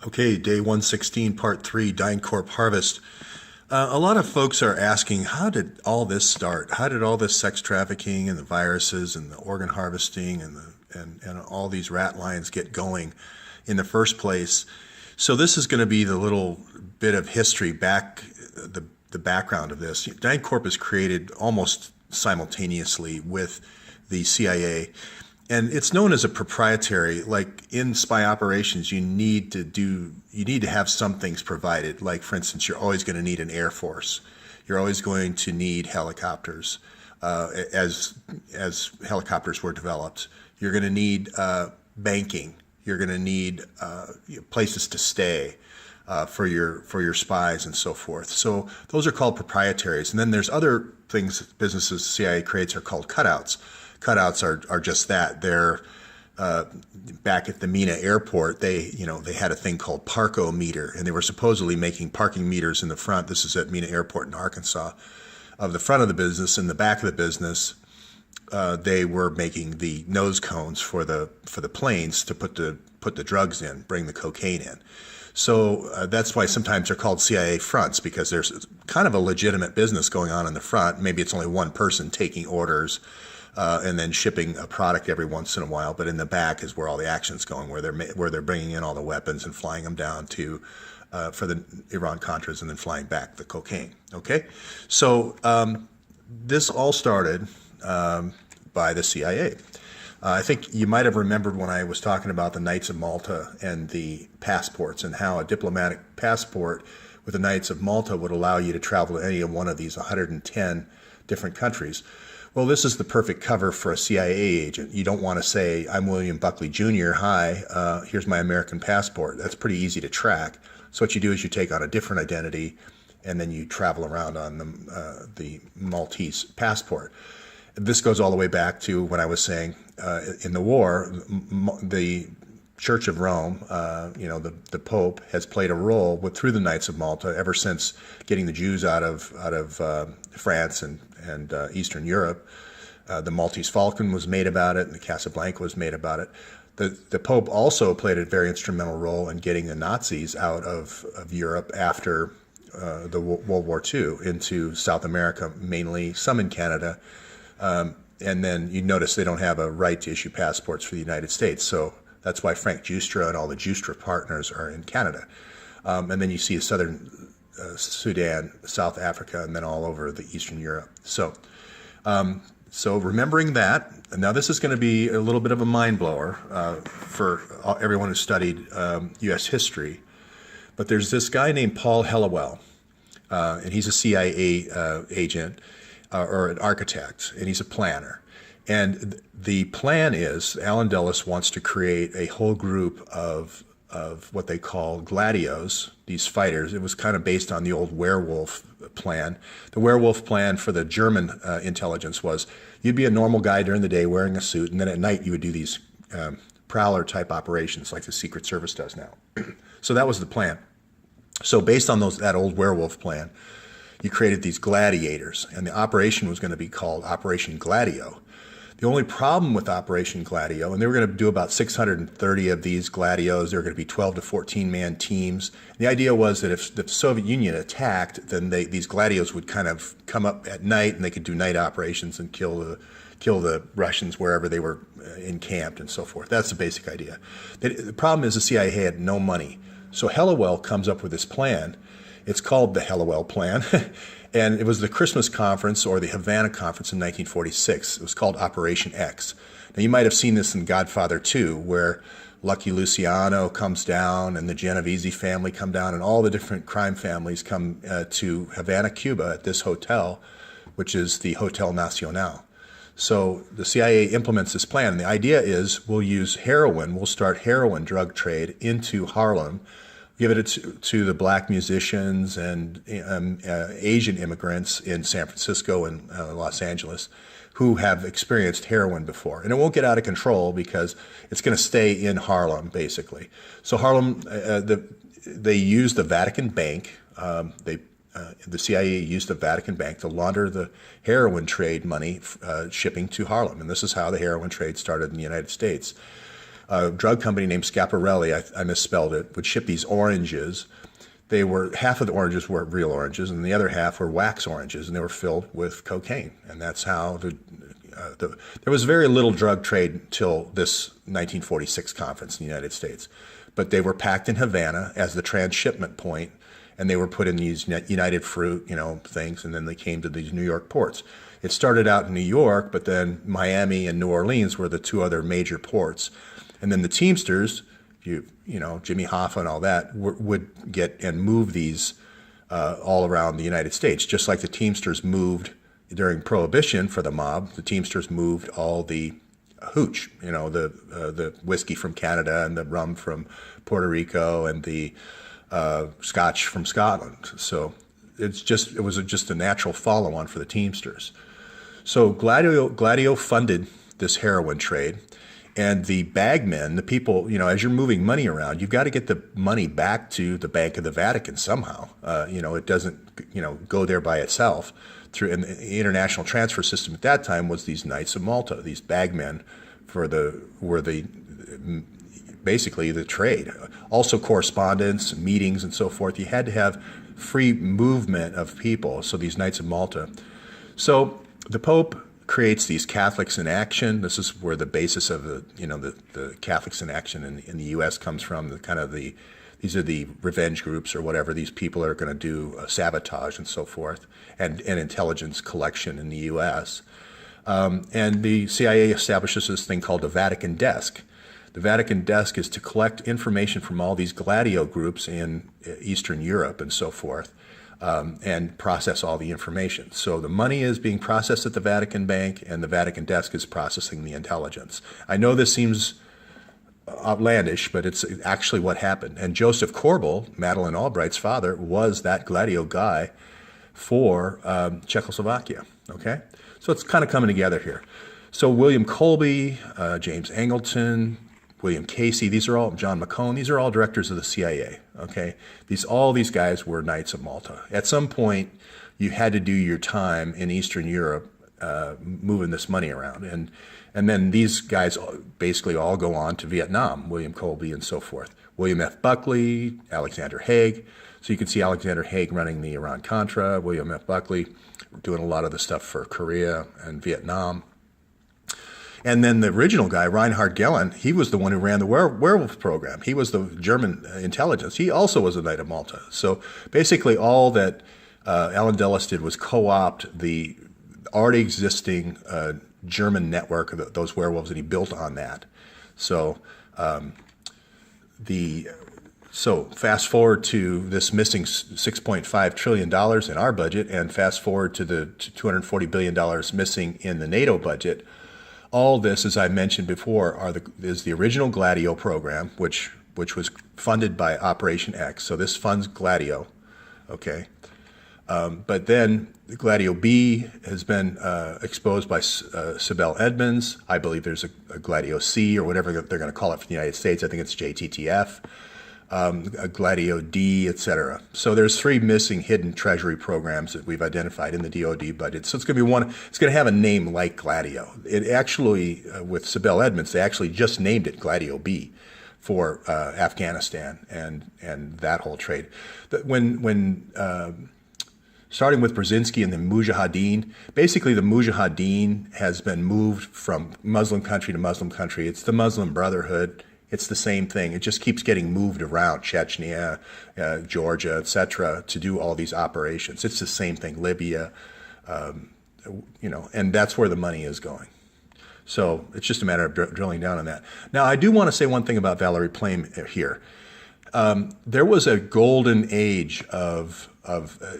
Okay, day 116, part 3, DynCorp harvest. A lot of folks are asking, how did all this start? How did all this sex trafficking and the viruses and the organ harvesting and all these rat lines get going in the first place? So this is going to be the little bit of history back, the background of this. DynCorp is created almost simultaneously with the CIA. And it's known as a proprietary. Like in spy operations, you need to have some things provided. Like, for instance, you're always going to need an air force. You're always going to need helicopters, as helicopters were developed. You're going to need banking. You're going to need places to stay for your spies and so forth. So those are called proprietaries. And then there's other things businesses CIA creates are called cutouts. Cutouts are just that. They're back at the Mina airport. They had a thing called parkometer, and they were supposedly making parking meters in the front. This is at Mina Airport in Arkansas. Of the front of the business, in the back of the business, they were making the nose cones for the planes to put the drugs in, bring the cocaine in. So that's why sometimes they're called CIA fronts, because there's kind of a legitimate business going on in the front. Maybe it's only one person taking orders and then shipping a product every once in a while. But in the back is where all the action's going, where they're bringing in all the weapons and flying them down to for the Iran-Contras and then flying back the cocaine. Okay, so this all started by the CIA. I think you might have remembered when I was talking about the Knights of Malta and the passports, and how a diplomatic passport with the Knights of Malta would allow you to travel to any of one of these 110 different countries. Well, this is the perfect cover for a CIA agent. You don't want to say, I'm William Buckley Jr., hi, here's my American passport. That's pretty easy to track. So what you do is you take on a different identity, and then you travel around on the Maltese passport. This goes all the way back to when I was saying in the war, the Church of Rome, the Pope has played a role through the Knights of Malta ever since getting the Jews out of France and Eastern Europe. The Maltese Falcon was made about it, and the Casablanca was made about it. The Pope also played a very instrumental role in getting the Nazis out of Europe after the World War II into South America, mainly, some in Canada. And then you notice they don't have a right to issue passports for the United States. So that's why Frank Giustra and all the Giustra partners are in Canada. And then you see southern Sudan, South Africa, and then all over the Eastern Europe. So remembering that, and now this is going to be a little bit of a mind blower for everyone who studied U.S. history. But there's this guy named Paul Helliwell, and he's a CIA agent or an architect, and he's a planner. And the plan is Alan Dulles wants to create a whole group of what they call gladios, these fighters. It was kind of based on the old werewolf plan. The werewolf plan for the German intelligence was you'd be a normal guy during the day wearing a suit, and then at night you would do these prowler type operations like the Secret Service does now. So that was the plan. So based on that old werewolf plan, you created these gladiators, and the operation was going to be called Operation Gladio. The only problem with Operation Gladio, and they were going to do about 630 of these gladios. There were going to be 12 to 14-man teams. The idea was that if the Soviet Union attacked, then these gladios would kind of come up at night, and they could do night operations and kill the Russians wherever they were encamped and so forth. That's the basic idea. The problem is the CIA had no money. So Helliwell comes up with this plan. It's called the Helliwell Plan, and it was the Christmas conference or the Havana conference in 1946. It was called Operation X. Now, you might have seen this in Godfather 2, where Lucky Luciano comes down and the Genovese family come down, and all the different crime families come to Havana, Cuba at this hotel, which is the Hotel Nacional. So the CIA implements this plan, and the idea is we'll use heroin, we'll start heroin drug trade into Harlem, give it to the black musicians and Asian immigrants in San Francisco and Los Angeles who have experienced heroin before. And it won't get out of control because it's going to stay in Harlem, basically. So Harlem, they use the Vatican Bank. The CIA used the Vatican Bank to launder the heroin trade money shipping to Harlem. And this is how the heroin trade started in the United States. a drug company named Schiaparelli, I misspelled it, would ship these oranges. They were, half of the oranges were real oranges, and the other half were wax oranges, and they were filled with cocaine. And that's how there was very little drug trade until this 1946 conference in the United States. But they were packed in Havana as the transshipment point, and they were put in these United Fruit, things, and then they came to these New York ports. It started out in New York, but then Miami and New Orleans were the two other major ports. And then the Teamsters, Jimmy Hoffa and all that, would get and move these all around the United States, just like the Teamsters moved during Prohibition for the mob. The Teamsters moved all the hooch, the whiskey from Canada and the rum from Puerto Rico and the Scotch from Scotland. So it was just a natural follow-on for the Teamsters. So Gladio funded this heroin trade, and the bagmen, the people, as you're moving money around, you've got to get the money back to the Bank of the Vatican somehow. It doesn't, go there by itself. And the international transfer system at that time was these Knights of Malta, these bagmen were basically the trade. Also correspondence, meetings, and so forth. You had to have free movement of people, so these Knights of Malta. So the Pope creates these Catholics in Action. This is where the basis of the Catholics in Action in the U.S. comes from. These are the revenge groups or whatever. These people are going to do sabotage and so forth, and intelligence collection in the U.S. And the CIA establishes this thing called the Vatican Desk. The Vatican Desk is to collect information from all these Gladio groups in Eastern Europe and so forth, and process all the information. So the money is being processed at the Vatican Bank, and the Vatican Desk is processing the intelligence. I know this seems outlandish, but it's actually what happened. And Joseph Korbel, Madeleine Albright's father, was that Gladio guy for Czechoslovakia. Okay, so it's kind of coming together here. So William Colby, James Angleton, William Casey, John McCone, these are all directors of the CIA. Okay, all these guys were Knights of Malta. At some point, you had to do your time in Eastern Europe moving this money around, and then these guys basically all go on to Vietnam, William Colby and so forth. William F. Buckley, Alexander Haig. So you can see Alexander Haig running the Iran-Contra, William F. Buckley doing a lot of the stuff for Korea and Vietnam. And then the original guy, Reinhard Gehlen, he was the one who ran the werewolf program. He was the German intelligence. He also was a Knight of Malta. So basically all that Alan Dulles did was co-opt the already existing German network of those werewolves, and he built on that. So So fast forward to this missing $6.5 trillion in our budget, and fast forward to the $240 billion missing in the NATO budget. All this, as I mentioned before, is the original Gladio program, which was funded by Operation X. So this funds Gladio, okay? But then Gladio B has been exposed by Sibel Edmonds. I believe there's a Gladio C, or whatever they're going to call it for the United States. I think it's JTTF, a Gladio D, etc. So there's 3 missing hidden treasury programs that we've identified in the DoD budget. So it's going to be one. It's going to have a name like Gladio. It actually, with Sibel Edmonds, they actually just named it Gladio B for Afghanistan and that whole trade. Starting with Brzezinski and the Mujahideen, basically the Mujahideen has been moved from Muslim country to Muslim country. It's the Muslim Brotherhood. It's the same thing. It just keeps getting moved around, Chechnya, Georgia, etc., to do all these operations. It's the same thing, Libya, and that's where the money is going. So it's just a matter of drilling down on that. Now, I do want to say one thing about Valerie Plame here. There was a golden age of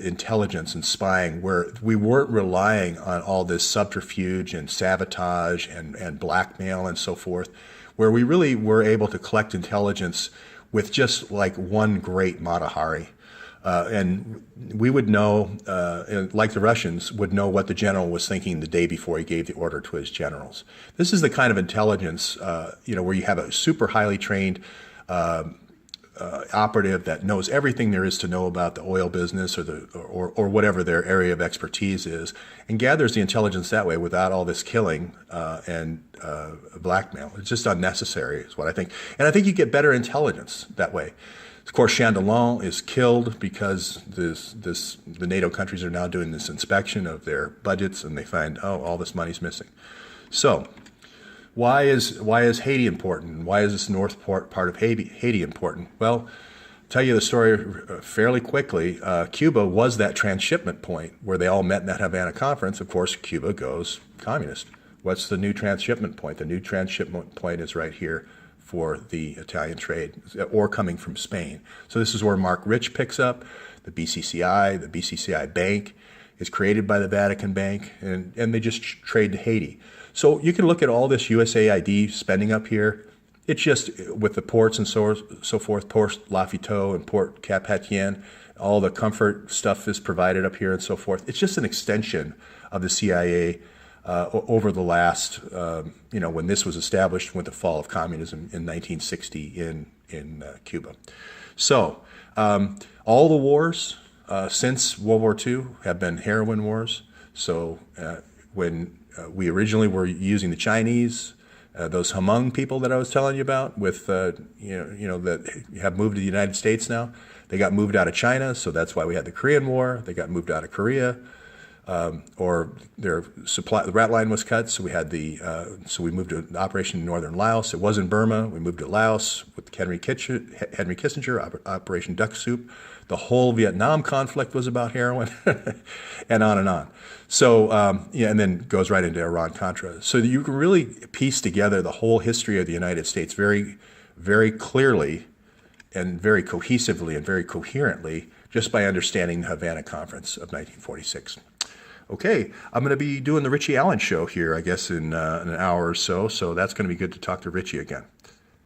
intelligence and spying where we weren't relying on all this subterfuge and sabotage and blackmail and so forth, where we really were able to collect intelligence with just like one great Mata Hari. And we would know, like the Russians, would know what the general was thinking the day before he gave the order to his generals. This is the kind of intelligence, where you have a super highly trained operative that knows everything there is to know about the oil business or whatever their area of expertise is, and gathers the intelligence that way without all this killing and blackmail. It's just unnecessary, is what I think. And I think you get better intelligence that way. Of course, Chandelin is killed because the NATO countries are now doing this inspection of their budgets, and they find, oh, all this money's missing. So why is Haiti important? Why is this north part of Haiti important? Well, I'll tell you the story fairly quickly. Cuba was that transshipment point where they all met in that Havana conference. Of course, Cuba goes communist. What's the new transshipment point? The new transshipment point is right here for the Italian trade, or coming from Spain. So this is where Mark Rich picks up. The BCCI Bank is created by the Vatican Bank, and they just trade to Haiti. So you can look at all this USAID spending up here. It's just with the ports and so forth, Port Lafiteau and Port Cap-Haitien, all the comfort stuff is provided up here and so forth. It's just an extension of the CIA over the last, when this was established with the fall of communism in 1960 in Cuba. So all the wars since World War II have been heroin wars. So when we originally were using the Chinese, those Hmong people that I was telling you about, with that have moved to the United States now, they got moved out of China, so that's why we had the Korean War. They got moved out of Korea, or their supply, the rat line was cut, so we had so we moved to an operation in northern Laos. It was in Burma. We moved to Laos with Henry Kissinger, Operation Duck Soup. The whole Vietnam conflict was about heroin, and on and on. So, and then goes right into Iran-Contra. So you can really piece together the whole history of the United States very, very clearly and very cohesively and very coherently just by understanding the Havana Conference of 1946. Okay, I'm going to be doing the Richie Allen show here, I guess, in an hour or so. So that's going to be good to talk to Richie again.